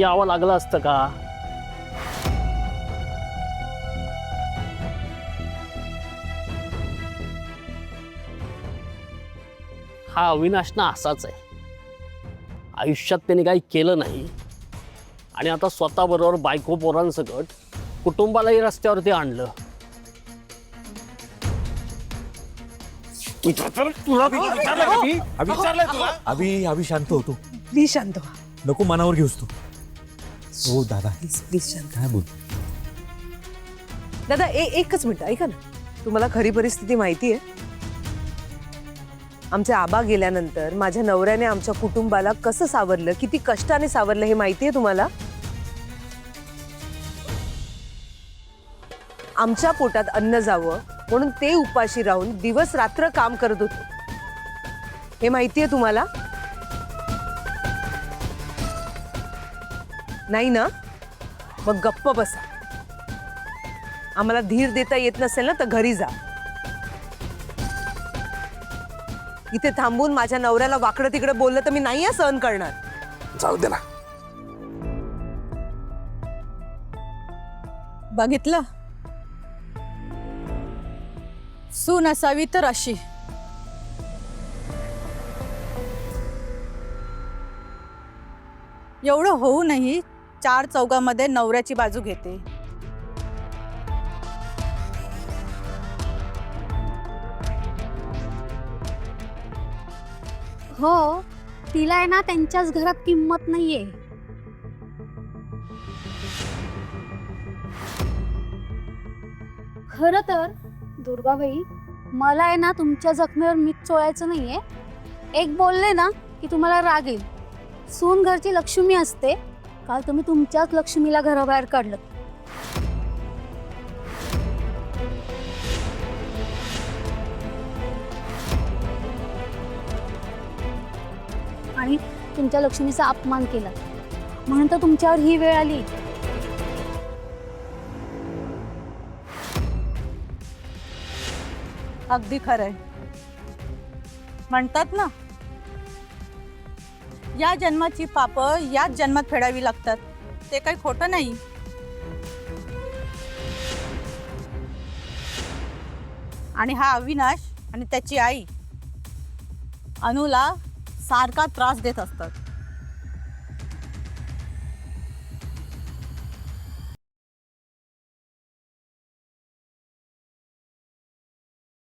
यावं लागलं असतं का? हा अविनाश ना असाच आहे. आयुष्यात त्याने काही केलं नाही आणि आता स्वतःबरोबर बायको पोरांसकट कुटुंबालाही रस्त्यावरती आणलं. अभि शांत होतो. प्लीज शांत व्हा. नको मनावर घेऊस तू. हो दादा प्लीज शांत. काय बोल. दादा एकच मिनिट ऐका ना. तुम्हाला खरी परिस्थिती माहिती आहे? आमचे आबा गेल्यानंतर माझ्या नवऱ्याने आमच्या कुटुंबाला कसं सावरलं, किती कष्टाने सावरलं हे माहिती आहे तुम्हाला? आमच्या पोटात अन्न जावं म्हणून ते उपाशी राहून दिवस रात्र काम करत होते. हे माहिती आहे तुम्हाला? नाही ना? मग गप्प बसा. आम्हाला धीर देता येत नसेल ना तर घरी जा. इथे थांबून माझ्या नवऱ्याला वाकडं तिकडे बोललं तर मी नाही सहन करणार. जाऊ दे ना. बघितलं, सून असावी तर अशी. एवढं होऊनही चार चौघामध्ये नवऱ्याची बाजू घेते. हो, तिला आहे ना त्यांच्याच घरात किंमत नाहीये. खरं तर दुर्गाबाई, मला आहे ना तुमच्या जखमेवर मीठ चोळायचं नाहीये. एक बोलले ना की तुम्हाला राग येईल. सून घरची लक्ष्मी असते. काल तुम्ही तुमच्याच लक्ष्मीला घराबाहेर काढलं. आणि तुमच्या लक्ष्मीचा अपमान केला म्हणून तर तुमच्यावर ही वेळ आली. अगदी खरंय. म्हणतात ना, या जन्माची पाप याच जन्मात फेडावी लागतात. ते काही खोटं नाही. आणि हा अविनाश आणि त्याची आई अनुला सारखा त्रास देत असतात.